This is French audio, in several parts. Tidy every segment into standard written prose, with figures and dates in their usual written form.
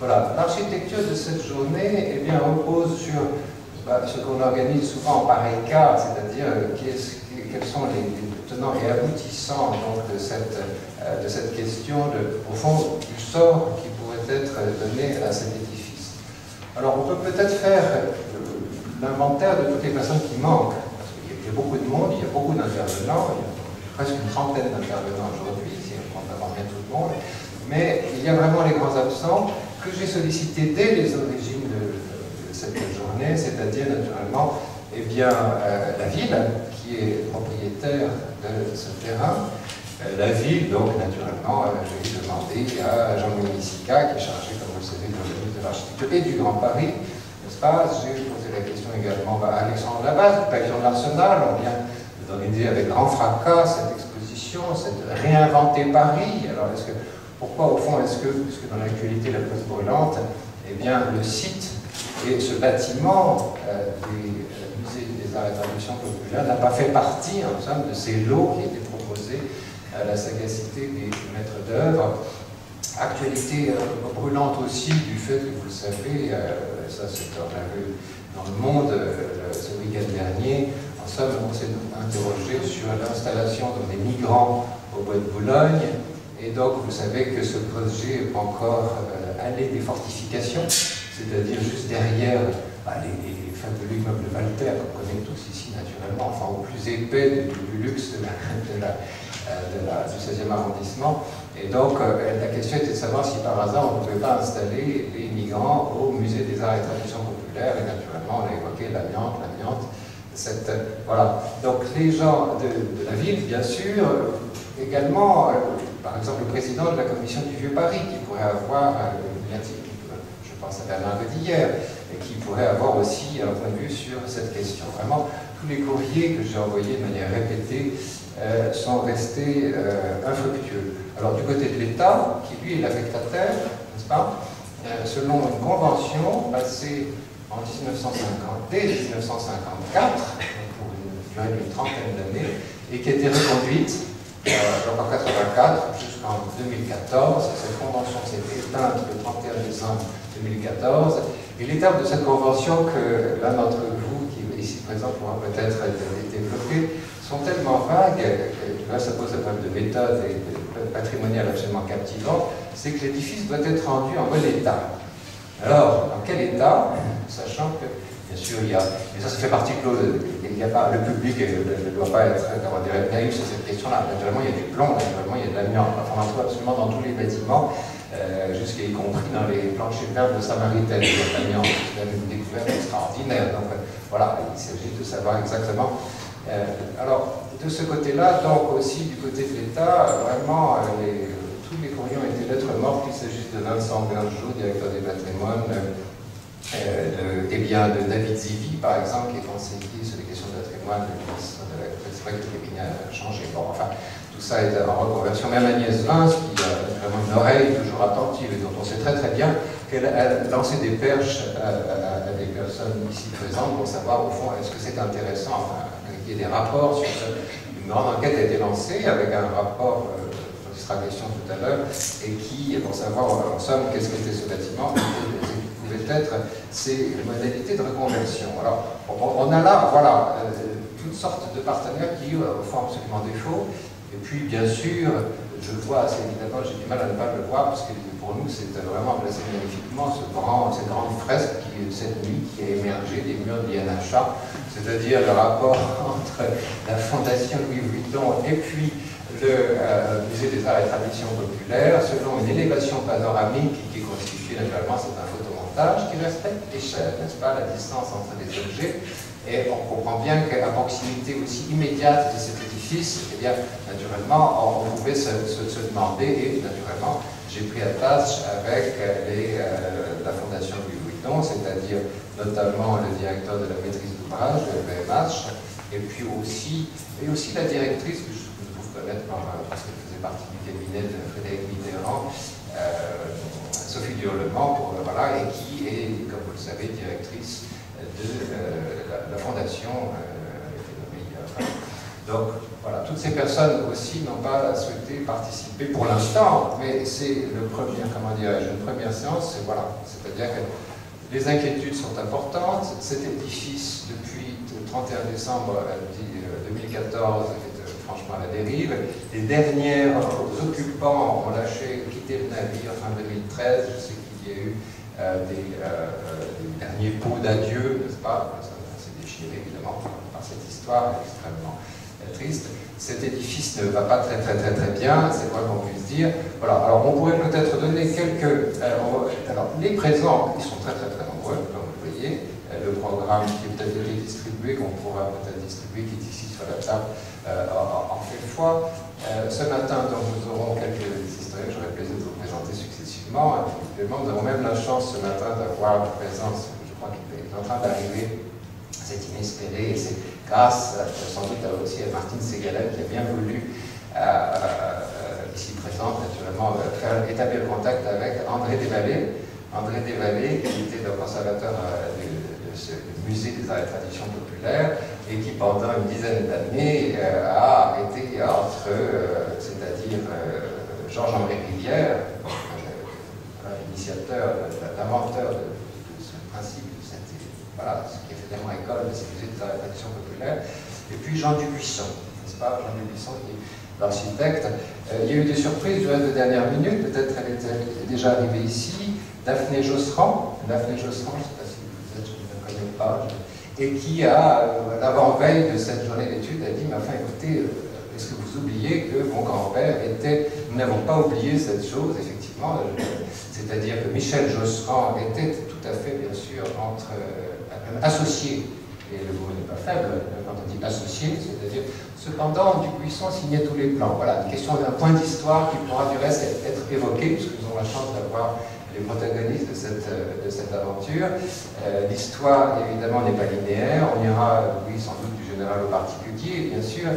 Voilà, l'architecture de cette journée eh bien, repose sur ce qu'on organise souvent en pareil cas, c'est-à-dire quels sont les tenants et aboutissants donc, de cette question, au fond, du sort qui pourrait être donné à cet édifice. Alors, on peut peut-être faire l'inventaire de toutes les personnes qui manquent, parce qu'il y a beaucoup de monde, il y a beaucoup d'intervenants, il y a presque une trentaine d'intervenants aujourd'hui, si on compte vraiment bien tout le monde, mais il y a vraiment les grands absents que j'ai sollicités dès les origines de cette journée, c'est-à-dire naturellement eh bien, la ville qui est propriétaire de ce terrain. La ville, donc naturellement, j'ai demandé à Jean-Louis Missica, qui est chargé, comme vous le savez, de l'organisme de l'architecture et du Grand Paris, n'est-ce pas? J'ai posé la question également à Alexandre Labasse, du pavillon de l'Arsenal. On vient d'organiser avec grand fracas cette exposition, cette réinventer Paris. Alors, pourquoi, au fond, est-ce que, puisque dans l'actualité, la presse brûlante, eh bien, le site et ce bâtiment des musées des arts et traditions populaires n'a pas fait partie, en somme, de ces lots qui étaient proposés à la sagacité des maîtres d'œuvre. Actualité brûlante aussi du fait que, vous le savez, ça c'est on l'a vu dans le monde ce week-end dernier, en somme, on s'est interrogé sur l'installation des migrants au bois de Boulogne. Et donc, vous savez que ce projet est encore allé des fortifications, c'est-à-dire juste derrière les fabuleux immeubles de Walter, qu'on connaît tous ici naturellement, enfin au plus épais du luxe du 16e arrondissement. Et donc, la question était de savoir si par hasard on ne pouvait pas installer les migrants au musée des arts et traditions populaires, et naturellement on a évoqué l'amiante, voilà. Donc les gens de la ville, bien sûr, également, par exemple le président de la commission du Vieux-Paris, qui pourrait avoir, je pense à Bernard Godillère, et qui pourrait avoir aussi un point de vue sur cette question. Vraiment, tous les courriers que j'ai envoyés de manière répétée sont restés infructueux. Alors du côté de l'État, qui lui est l'affectataire, n'est-ce pas, selon une convention passée en 1950, dès 1954, pour une durée d'une trentaine d'années, et qui a été reconduite donc en 1984 jusqu'en 2014. Cette convention s'est éteinte le 31 décembre 2014. Et les termes de cette convention que l'un d'entre vous, qui est ici présent, pourra peut-être développer, sont tellement vagues, que là ça pose un problème de méthode et de patrimonial absolument captivant, c'est que l'édifice doit être rendu en bon état. Alors, dans quel état? Sachant que, bien sûr, il y a, et ça fait partie de il y a pas, le public ne doit pas être, comment dire, naïf sur cette question-là. Naturellement, il y a du plomb, naturellement, il y a de l'amiante. Enfin, on en trouve absolument dans tous les bâtiments, jusqu'à y compris dans les planchers verts de Samaritaine. Il y a de l'amiante, c'est une découverte extraordinaire. Donc, voilà, il s'agit de savoir exactement. Alors, de ce côté-là, donc aussi du côté de l'État, vraiment, tous les courriers ont été lettres mortes, qu'il s'agisse de Vincent Bergeau, directeur des patrimoines, de David Zivi, par exemple, qui est conseiller sur les questions de patrimoine, c'est vrai que le cabinet a changé. Bon, enfin, tout ça est en reconversion. Même Agnès Vince, qui a vraiment une oreille toujours attentive et dont on sait très très bien qu'elle a lancé des perches à des personnes ici présentes pour savoir, au fond, est-ce que c'est intéressant, enfin, qu'il y ait des rapports sur ça. Une grande enquête a été lancée avec un rapport dont il sera question tout à l'heure, et qui, pour savoir en somme qu'est-ce qu'était ce bâtiment, pouvaient être ces modalités de reconversion. Alors, on a là, voilà, toutes sortes de partenaires qui font absolument défaut. Et puis, bien sûr, je vois assez évidemment, j'ai du mal à ne pas le voir, parce que pour nous, c'est vraiment placé magnifiquement cette grande fresque qui, cette nuit, qui a émergé des murs de l'INHA, c'est-à-dire le rapport entre la Fondation Louis Vuitton et puis le Musée des Arts et Traditions Populaires, selon une élévation panoramique qui est constituée, naturellement, c'est un photomontage qui respecte l'échelle, n'est-ce pas, la distance entre les objets. Et on comprend bien qu'à proximité aussi immédiate de cet édifice, eh bien, naturellement, on pouvait se demander, et naturellement, j'ai pris à tâche avec la Fondation Louis Vuitton, c'est-à-dire notamment le directeur de la maîtrise d'ouvrage, le VMH, et puis aussi la directrice, que je trouve connaître parce qu'elle faisait partie du cabinet de Frédéric Mitterrand, Sophie Durlement, voilà, et qui est, comme vous le savez, directrice de la fondation. Donc, voilà, toute toutes ces personnes aussi n'ont pas souhaité participer pour l'instant, mais c'est une première séance, c'est-à-dire que les inquiétudes sont importantes. Cet édifice, depuis le 31 décembre 2014, est franchement à la dérive. Les derniers occupants ont quitté le navire fin 2013. Je sais qu'il y a eu des derniers pots d'adieu, n'est-ce pas? Ça s'est déchiré évidemment par cette histoire extrêmement triste. Cet édifice ne va pas très bien, c'est quoi qu'on puisse dire. Voilà, alors on pourrait peut-être donner quelques... alors les présents, ils sont très nombreux, comme vous le voyez. Le programme qui est peut-être été distribué, qu'on pourra peut-être distribuer, qui est ici sur la table, en fait foi. Ce matin, donc, nous aurons quelques historiens, j'aurai le plaisir de vous présenter successivement. Individuellement, nous avons même la chance ce matin d'avoir la présence, je crois qu'il est en train d'arriver, c'est inespéré, et c'est grâce sans doute aussi à Martine Ségalen qui a bien voulu, ici présente naturellement, établir le contact avec André Desvallées. André Desvallées, qui était le conservateur du musée des arts et traditions populaires et qui pendant une dizaine d'années a été entre, c'est-à-dire Georges-Henri Rivière, l'initiateur, l'inventeur de ce principe, voilà, ce qui est fait tellement école de ces musées des arts et traditions populaires, et puis Jean Dubuisson, n'est-ce pas? Jean Dubuisson qui est l'architecte. Il y a eu des surprises du reste de dernière minute, peut-être elle était déjà arrivée ici. Daphné Josserand, je ne sais pas si vous êtes, je ne la connais pas, et qui a, l'avant-veille de cette journée d'études, a dit, mais enfin écoutez, est-ce que vous oubliez que mon grand-père était, nous n'avons pas oublié cette chose, effectivement, c'est-à-dire que Michel Josserand était tout à fait, bien sûr, associé, et le mot n'est pas faible quand on dit associé, c'est-à-dire, cependant, Dubuisson signait tous les plans. Voilà, une question d'un point d'histoire qui pourra du reste être évoqué, puisque nous avons la chance d'avoir les protagonistes de cette aventure. L'histoire, évidemment, n'est pas linéaire. On ira, oui, sans doute du général au particulier, bien sûr,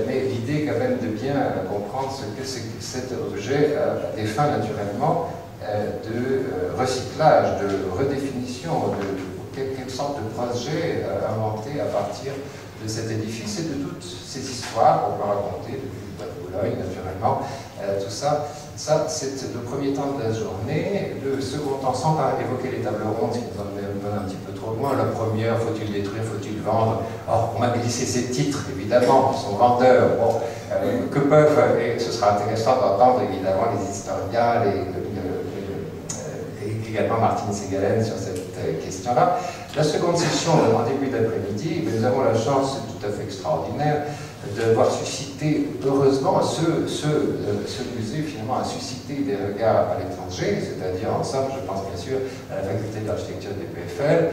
mais l'idée quand même de bien comprendre ce que c'est que cet objet à des fins, naturellement, de recyclage, de redéfinition, de quelle sorte de projet inventé à partir de cet édifice et de toutes ces histoires qu'on peut raconter, depuis le bois de Boulogne, naturellement, tout ça. Ça, c'est le premier temps de la journée. Le second temps, sans évoquer les tables rondes, qui nous emmènent un petit peu trop loin. La première, faut-il détruire, faut-il vendre? Or, on m'a glissé ces titres, évidemment, qui sont vendeurs. Bon, que peuvent, et ce sera intéressant d'entendre, évidemment, les historiens, et également Martine Ségalen sur cette question-là. La seconde session, en début d'après-midi, nous avons la chance, c'est tout à fait extraordinaire, de voir susciter, heureusement, ce musée finalement a suscité des regards à l'étranger, c'est-à-dire ensemble, je pense bien sûr à la faculté d'architecture des PFL.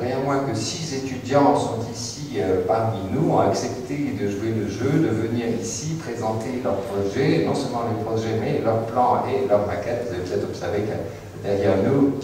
Rien moins que 6 étudiants sont ici parmi nous, ont accepté de jouer le jeu, de venir ici présenter leurs projets, non seulement les projets, mais leurs plans et leurs maquettes. Vous avez peut-être observé que derrière nous,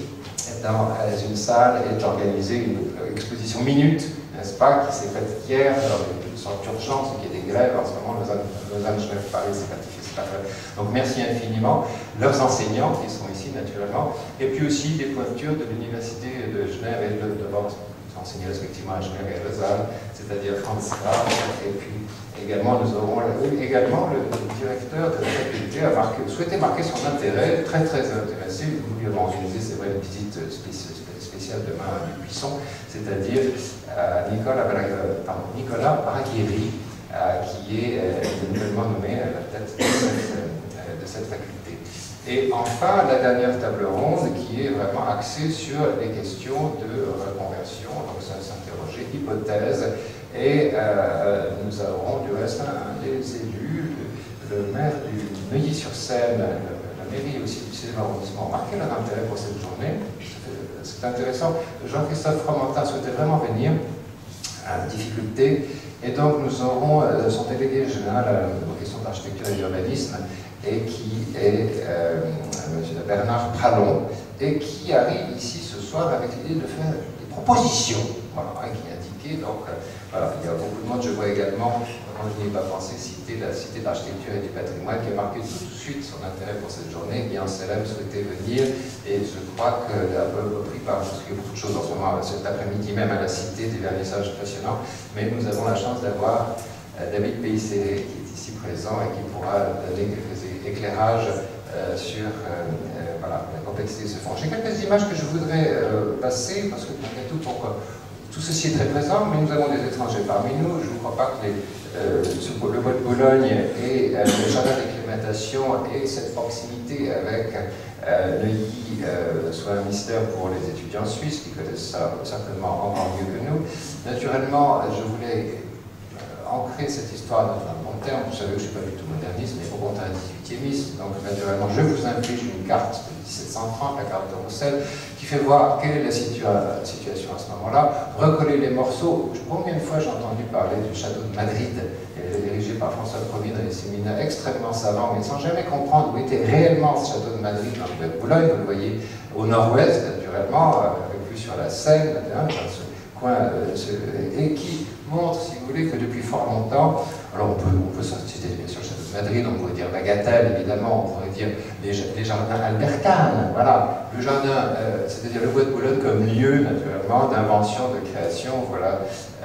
dans une salle, est organisée une exposition minute, n'est-ce pas, qui s'est faite hier, dans une sorte d'urgence, qui est des grèves en ce moment, Lausanne, Genève, Paris, c'est pas difficile à faire. Donc merci infiniment, leurs enseignants qui sont ici naturellement, et puis aussi des pointures de l'université de Genève et de ils ont enseigné respectivement à Genève et à Lausanne, c'est-à-dire Franz Raab, et puis également nous aurons également le directeur de la faculté a souhaité marquer son intérêt, très intéressé. Nous lui avons organisé, c'est vrai, une visite spéciale demain à Dubuisson, c'est-à-dire Nicolas Baraghieri, qui est nouvellement nommé à la tête de cette faculté. Et enfin, la dernière table ronde qui est vraiment axée sur les questions de reconversion, donc ça s'interroger, hypothèse, et nous aurons du reste un des élus, le maire du Neuilly-sur-Seine, la mairie aussi du 6e arrondissement, marqué leur intérêt pour cette journée. C'est intéressant. Jean-Christophe Fromentin souhaitait vraiment venir à difficulté, et donc nous aurons son délégué général aux questions d'architecture et d'urbanisme, et qui est M. Bernard Pralon, et qui arrive ici ce soir avec l'idée de faire des propositions, voilà, qui est indiqué. Donc, voilà, il y a beaucoup de monde. Je vois également, moi je n'y ai pas pensé, citer la Cité de l'Architecture et du Patrimoine, qui a marqué tout de suite son intérêt pour cette journée. Guy Anselem souhaitait venir, et je crois que, un peu pris par, parce qu'il y a beaucoup de choses en ce moment, cet après-midi même à la Cité, des vernissages passionnants, mais nous avons la chance d'avoir David Péisséré, qui est ici présent et qui pourra donner quelques éclairages sur voilà, la complexité de ce fonds. J'ai quelques images que je voudrais passer, parce que malgré tout, tout ceci est très présent, mais nous avons des étrangers parmi nous. Je ne crois pas que le bois de Bologne et le jardin d'acclimatation et cette proximité avec Neuilly soit un mystère pour les étudiants suisses qui connaissent ça certainement encore mieux que nous. Naturellement, je voulais ancrer cette histoire dans un bon terme. Vous savez que je ne suis pas du tout moderniste, mais au contraire 18e. Donc, naturellement, je vous inflige une carte de 1730, la carte de Roussel, qui fait voir quelle est la situation à ce moment-là. Recoller les morceaux. Combien de fois j'ai entendu parler du château de Madrid, érigé par François Ier dans les séminaires extrêmement savants, mais sans jamais comprendre où était réellement ce château de Madrid dans le bois de Boulogne. Vous le voyez au nord-ouest, naturellement, avec vue sur la Seine, dans ce coin, et qui montre, si vous voulez, que depuis fort longtemps, alors on peut citer bien sûr le château de Madrid, on pourrait dire Bagatelle, évidemment, on pourrait dire les jardins albertanes, voilà, le jardin, c'est-à-dire le bois de Boulogne comme lieu, naturellement, d'invention, de création, voilà,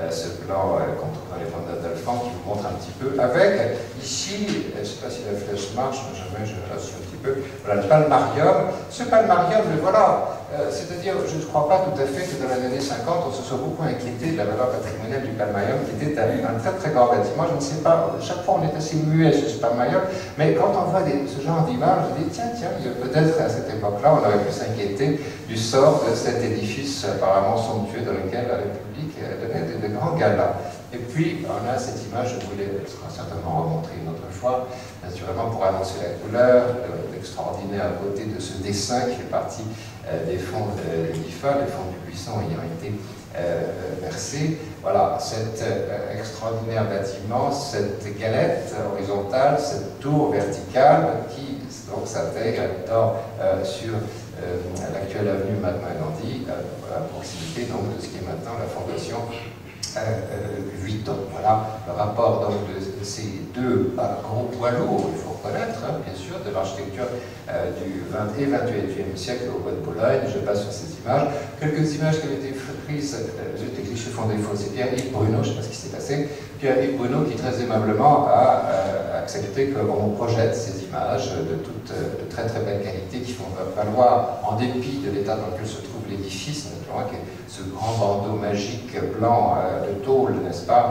ce plan qu'on trouve dans les fonds d'Alphand qui vous montre un petit peu, avec, ici, je ne sais pas si la flèche marche, mais jamais je la suis un petit peu, voilà, le palmarium. Ce palmarium, voilà, c'est-à-dire, je ne crois pas tout à fait que dans les années 50, on se soit beaucoup inquiété de la valeur patrimoniale du palmarium, qui était un très très grand bâtiment. Je ne sais pas, chaque fois on est assez muet sur ce palmarium, mais quand on voit ce genre d'image, je dis, tiens, peut-être à cette époque-là, on aurait pu s'inquiéter du sort de cet édifice apparemment somptueux dans lequel la République donnait de grands galas. Et puis, on a cette image, je voulais certainement remontrer une autre fois, naturellement pour annoncer la couleur, l'extraordinaire beauté de ce dessin qui fait partie des fonds de l'IFA, les fonds du buisson ayant été versés. Voilà, cet extraordinaire bâtiment, cette galette horizontale, cette tour verticale qui donc s'intègre sur l'actuelle avenue Mahatma Gandhi, à proximité donc, de ce qui est maintenant la fondation Vuitton. Voilà le rapport donc, de ces deux gros poids lourds, il faut reconnaître, hein, bien sûr, de l'architecture du 20 et 21e siècle au bois de Bologne. Je passe sur ces images. Quelques images qui avaient été prises, j'étais cliché fond défaut, c'est Pierre-Yves Bruno, je ne sais pas ce qui s'est passé, Pierre-Yves Bruno qui très aimablement a accepté qu'on projette ces images de très très belle qualité qui font valoir, en dépit de l'état dans lequel se trouve l'édifice, naturellement, ce grand bandeau magique blanc de tôle, n'est-ce pas,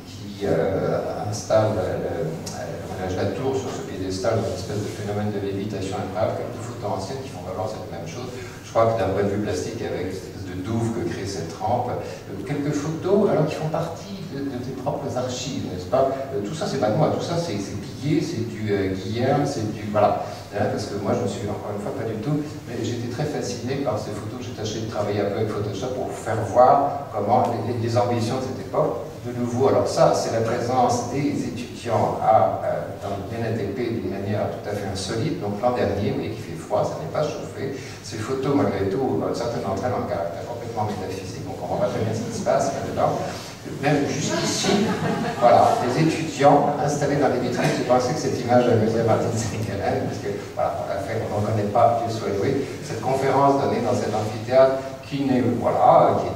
qui installe la tour sur ce piédestal, une espèce de phénomène de lévitation incroyable, quelques photos anciennes qui font valoir cette même chose. Je crois que d'un point de vue plastique, avec cette espèce de douve que crée cette rampe, quelques photos alors qui font partie de tes propres archives, n'est-ce pas? Tout ça, c'est pas de moi, tout ça, c'est Piguet, c'est du Guillerme, c'est du... Voilà. Parce que moi, je ne suis encore une fois pas du tout, mais j'étais très fasciné par ces photos. J'ai tâché de travailler un peu avec Photoshop pour faire voir comment les ambitions de cette époque. De nouveau, alors ça, c'est la présence des étudiants dans le BNATP d'une manière tout à fait insolite. Donc l'an dernier, vous voyez qu'il fait froid, ça n'est pas chauffé. Ces photos, malgré tout, certaines d'entre elles ont un caractère complètement métaphysique. On ne comprend pas très bien ce qui se passe là-dedans. Même jusqu'ici, voilà, les étudiants installés dans les vitrines, j'ai pensé que cette image amusait Martine Sénégalène, parce que, voilà, on ne connaît pas, Dieu soit loué, cette conférence donnée dans cet amphithéâtre qui était,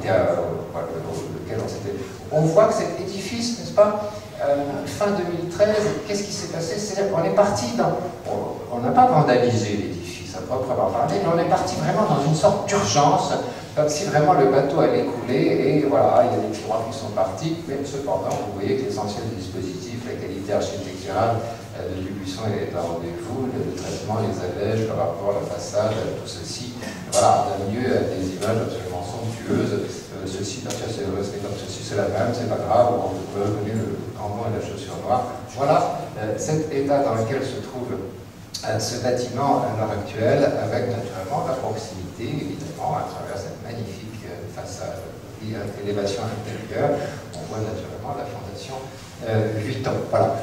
lequel on s'était... On voit que cet édifice, n'est-ce pas, fin 2013, qu'est-ce qui s'est passé? On est parti dans... On n'a pas vandalisé l'édifice à proprement parler, mais on est parti vraiment dans une sorte d'urgence, comme si vraiment le bateau allait couler, et voilà, il y a des tiroirs qui sont partis, mais cependant, vous voyez que l'essentiel du dispositif, la qualité architecturale de Dubuisson est à rendez-vous, le traitement, les allèges, le rapport, la façade, tout ceci, voilà, donne lieu à des images absolument somptueuses. Ceci, c'est resté comme ceci, c'est la même, c'est pas grave, on peut reconnaître le cambon et la chaussure noire. Voilà cet état dans lequel se trouve ce bâtiment à l'heure actuelle, avec naturellement la proximité, évidemment, à travers cette magnifique façade et élévation intérieure, on voit naturellement la fondation Vuitton. Voilà.